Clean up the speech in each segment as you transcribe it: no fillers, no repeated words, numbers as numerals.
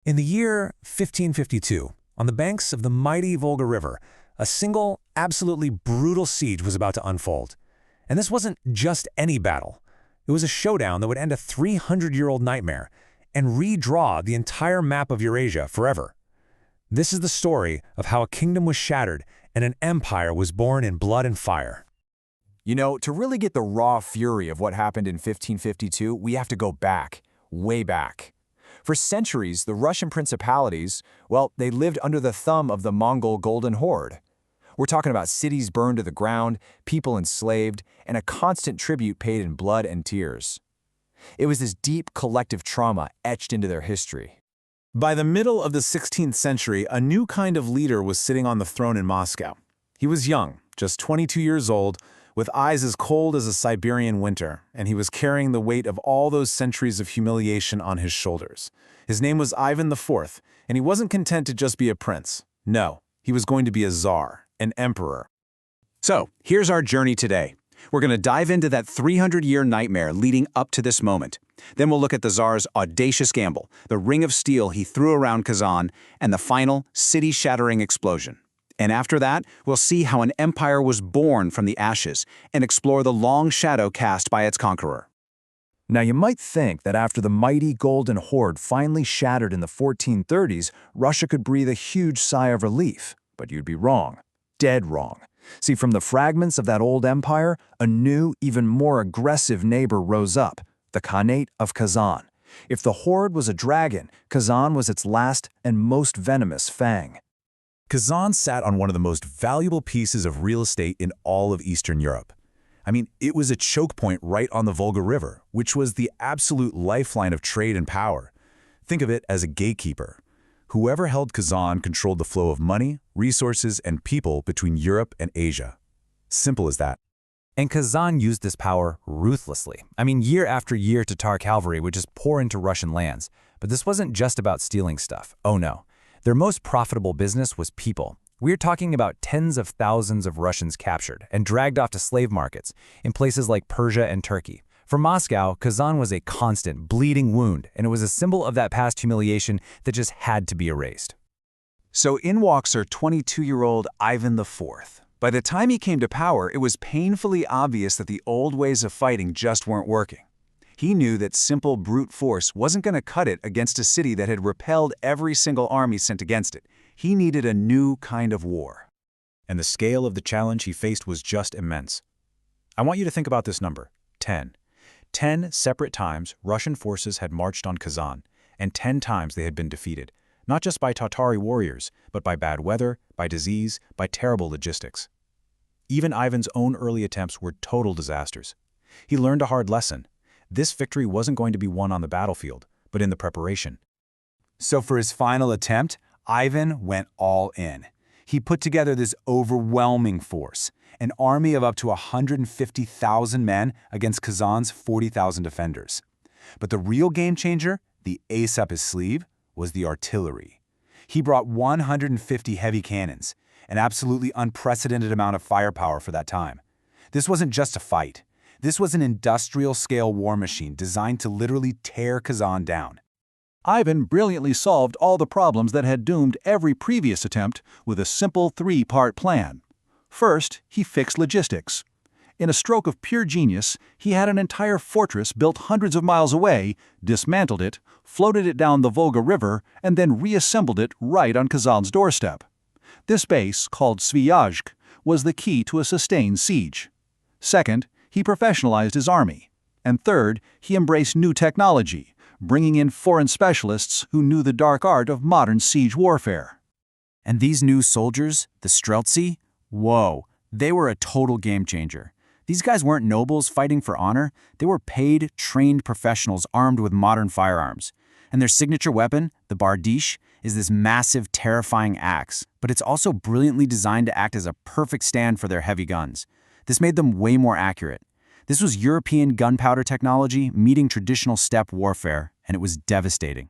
In the year 1552, on the banks of the mighty Volga River, a single, absolutely brutal siege was about to unfold. And this wasn't just any battle. It was a showdown that would end a 300-year-old nightmare and redraw the entire map of Eurasia forever. This is the story of how a kingdom was shattered and an empire was born in blood and fire. You know, to really get the raw fury of what happened in 1552, we have to go back, way back. For centuries, the Russian principalities, well, they lived under the thumb of the Mongol Golden Horde. We're talking about cities burned to the ground, people enslaved, and a constant tribute paid in blood and tears. It was this deep collective trauma etched into their history. By the middle of the 16th century, a new kind of leader was sitting on the throne in Moscow. He was young, just 22 years old, with eyes as cold as a Siberian winter, and he was carrying the weight of all those centuries of humiliation on his shoulders. His name was Ivan IV, and he wasn't content to just be a prince. No, he was going to be a czar, an emperor. So, here's our journey today. We're going to dive into that 300-year nightmare leading up to this moment. Then we'll look at the Tsar's audacious gamble, the ring of steel he threw around Kazan, and the final, city-shattering explosion. And after that, we'll see how an empire was born from the ashes and explore the long shadow cast by its conqueror. Now, you might think that after the mighty Golden Horde finally shattered in the 1430s, Russia could breathe a huge sigh of relief. But you'd be wrong. Dead wrong. See, from the fragments of that old empire, a new, even more aggressive neighbor rose up, the Khanate of Kazan. If the Horde was a dragon, Kazan was its last and most venomous fang. Kazan sat on one of the most valuable pieces of real estate in all of Eastern Europe. I mean, it was a choke point right on the Volga River, which was the absolute lifeline of trade and power. Think of it as a gatekeeper. Whoever held Kazan controlled the flow of money, resources, and people between Europe and Asia. Simple as that. And Kazan used this power ruthlessly. I mean, year after year, Tatar cavalry would just pour into Russian lands. But this wasn't just about stealing stuff. Oh no. Their most profitable business was people. We're talking about tens of thousands of Russians captured and dragged off to slave markets in places like Persia and Turkey. For Moscow, Kazan was a constant, bleeding wound, and it was a symbol of that past humiliation that just had to be erased. So in walks our 22-year-old Ivan IV. By the time he came to power, it was painfully obvious that the old ways of fighting just weren't working. He knew that simple brute force wasn't going to cut it against a city that had repelled every single army sent against it. He needed a new kind of war. And the scale of the challenge he faced was just immense. I want you to think about this number, 10. 10 separate times Russian forces had marched on Kazan, and 10 times they had been defeated, not just by Tatari warriors, but by bad weather, by disease, by terrible logistics. Even Ivan's own early attempts were total disasters. He learned a hard lesson. This victory wasn't going to be won on the battlefield, but in the preparation. So for his final attempt, Ivan went all in. He put together this overwhelming force, an army of up to 150,000 men against Kazan's 40,000 defenders. But the real game changer, the ace up his sleeve, was the artillery. He brought 150 heavy cannons, an absolutely unprecedented amount of firepower for that time. This wasn't just a fight. This was an industrial-scale war machine designed to literally tear Kazan down. Ivan brilliantly solved all the problems that had doomed every previous attempt with a simple three-part plan. First, he fixed logistics. In a stroke of pure genius, he had an entire fortress built hundreds of miles away, dismantled it, floated it down the Volga River, and then reassembled it right on Kazan's doorstep. This base, called Sviazhsk, was the key to a sustained siege. Second, he professionalized his army. And third, he embraced new technology, bringing in foreign specialists who knew the dark art of modern siege warfare. And these new soldiers, the Streltsy, whoa, they were a total game changer. These guys weren't nobles fighting for honor. They were paid, trained professionals armed with modern firearms. And their signature weapon, the bardiche, is this massive, terrifying axe, but it's also brilliantly designed to act as a perfect stand for their heavy guns. This made them way more accurate. This was European gunpowder technology meeting traditional steppe warfare, and it was devastating.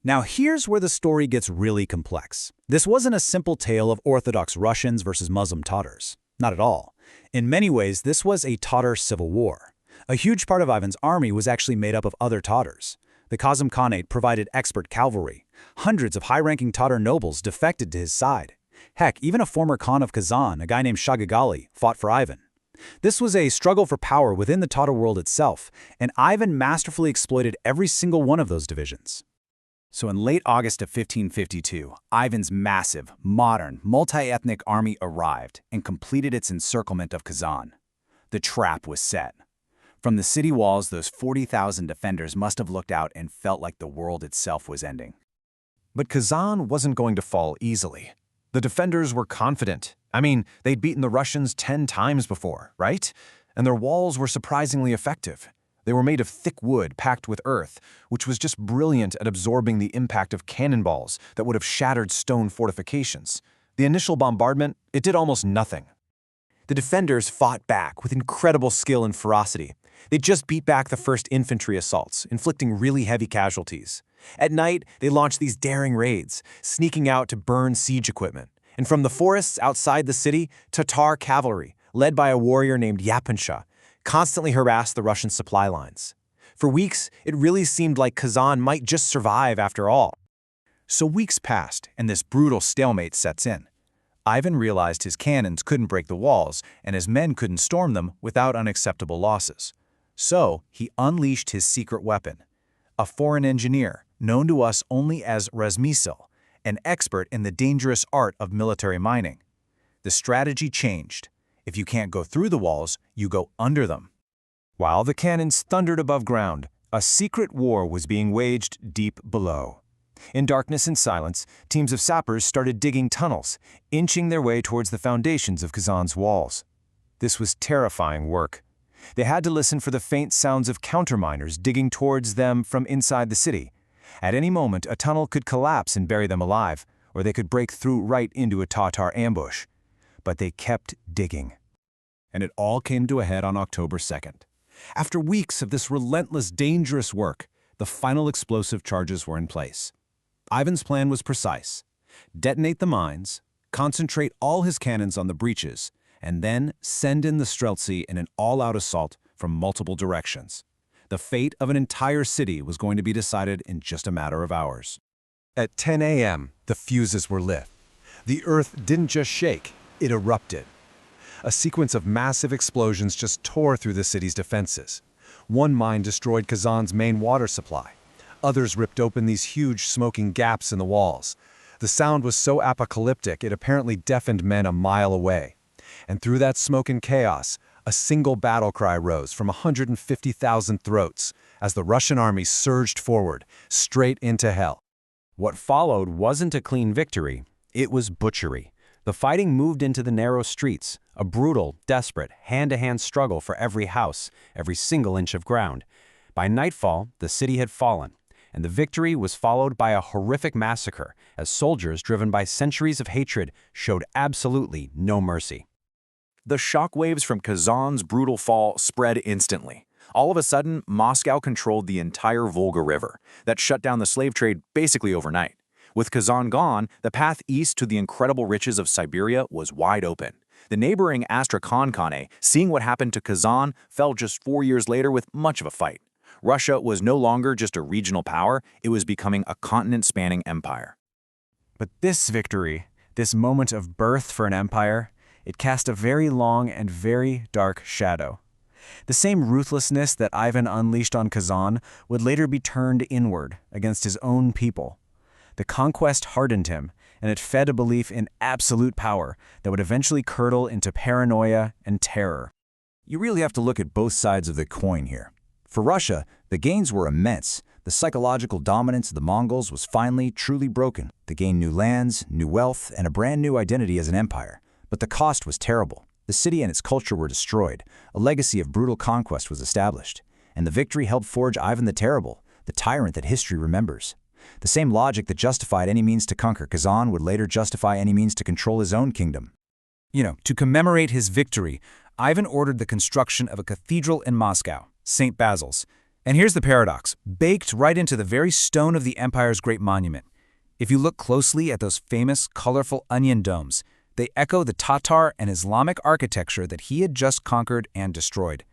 Now here's where the story gets really complex. This wasn't a simple tale of Orthodox Russians versus Muslim Tatars. Not at all. In many ways, this was a Tatar civil war. A huge part of Ivan's army was actually made up of other Tatars. The Kazan Khanate provided expert cavalry. Hundreds of high-ranking Tatar nobles defected to his side. Heck, even a former Khan of Kazan, a guy named Shagagali, fought for Ivan. This was a struggle for power within the Tatar world itself, and Ivan masterfully exploited every single one of those divisions. So in late August of 1552, Ivan's massive, modern, multi-ethnic army arrived and completed its encirclement of Kazan. The trap was set. From the city walls, those 40,000 defenders must have looked out and felt like the world itself was ending. But Kazan wasn't going to fall easily. The defenders were confident. I mean, they'd beaten the Russians 10 times before, right? And their walls were surprisingly effective. They were made of thick wood packed with earth, which was just brilliant at absorbing the impact of cannonballs that would have shattered stone fortifications. The initial bombardment, it did almost nothing. The defenders fought back with incredible skill and ferocity. They just beat back the first infantry assaults, inflicting really heavy casualties. At night, they launched these daring raids, sneaking out to burn siege equipment. And from the forests outside the city, Tatar cavalry, led by a warrior named Yapansha, constantly harassed the Russian supply lines. For weeks, it really seemed like Kazan might just survive after all. So weeks passed, and this brutal stalemate sets in. Ivan realized his cannons couldn't break the walls, and his men couldn't storm them without unacceptable losses. So he unleashed his secret weapon, a foreign engineer known to us only as Razmisil, an expert in the dangerous art of military mining. The strategy changed. If you can't go through the walls, you go under them. While the cannons thundered above ground, a secret war was being waged deep below. In darkness and silence, teams of sappers started digging tunnels, inching their way towards the foundations of Kazan's walls. This was terrifying work. They had to listen for the faint sounds of counterminers digging towards them from inside the city. At any moment, a tunnel could collapse and bury them alive, or they could break through right into a Tatar ambush. But they kept digging. And it all came to a head on October 2nd. After weeks of this relentless, dangerous work, the final explosive charges were in place. Ivan's plan was precise: detonate the mines, concentrate all his cannons on the breaches, and then send in the Streltsy in an all-out assault from multiple directions. The fate of an entire city was going to be decided in just a matter of hours. At 10 a.m., the fuses were lit. The earth didn't just shake, it erupted. A sequence of massive explosions just tore through the city's defenses. One mine destroyed Kazan's main water supply. Others ripped open these huge smoking gaps in the walls. The sound was so apocalyptic it apparently deafened men a mile away. And through that smoke and chaos, a single battle cry rose from 150,000 throats as the Russian army surged forward, straight into hell. What followed wasn't a clean victory, it was butchery. The fighting moved into the narrow streets, a brutal, desperate, hand-to-hand struggle for every house, every single inch of ground. By nightfall, the city had fallen, and the victory was followed by a horrific massacre as soldiers driven by centuries of hatred showed absolutely no mercy. The shockwaves from Kazan's brutal fall spread instantly. All of a sudden, Moscow controlled the entire Volga River. That shut down the slave trade basically overnight. With Kazan gone, the path east to the incredible riches of Siberia was wide open. The neighboring Astrakhan Khanate, seeing what happened to Kazan, fell just 4 years later with much of a fight. Russia was no longer just a regional power, it was becoming a continent-spanning empire. But this victory, this moment of birth for an empire, it cast a very long and very dark shadow. The same ruthlessness that Ivan unleashed on Kazan would later be turned inward against his own people. The conquest hardened him, and it fed a belief in absolute power that would eventually curdle into paranoia and terror. You really have to look at both sides of the coin here. For Russia, the gains were immense. The psychological dominance of the Mongols was finally truly broken. They gained new lands, new wealth, and a brand new identity as an empire. But the cost was terrible. The city and its culture were destroyed. A legacy of brutal conquest was established. And the victory helped forge Ivantheterrible, the tyrant that history remembers. The same logic that justified any means to conquer Kazan would later justify any means to control his own kingdom. To commemorate his victory, Ivan ordered the construction of a cathedral in Moscow, St. Basil's. And here's the paradox, baked right into the very stone of the empire's great monument. If you look closely at those famous, colorful onion domes, they echo the Tatar and Islamic architecture that he had just conquered and destroyed.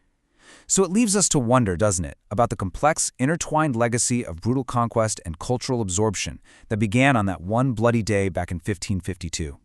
So it leaves us to wonder, doesn't it, about the complex, intertwined legacy of brutal conquest and cultural absorption that began on that one bloody day back in 1552.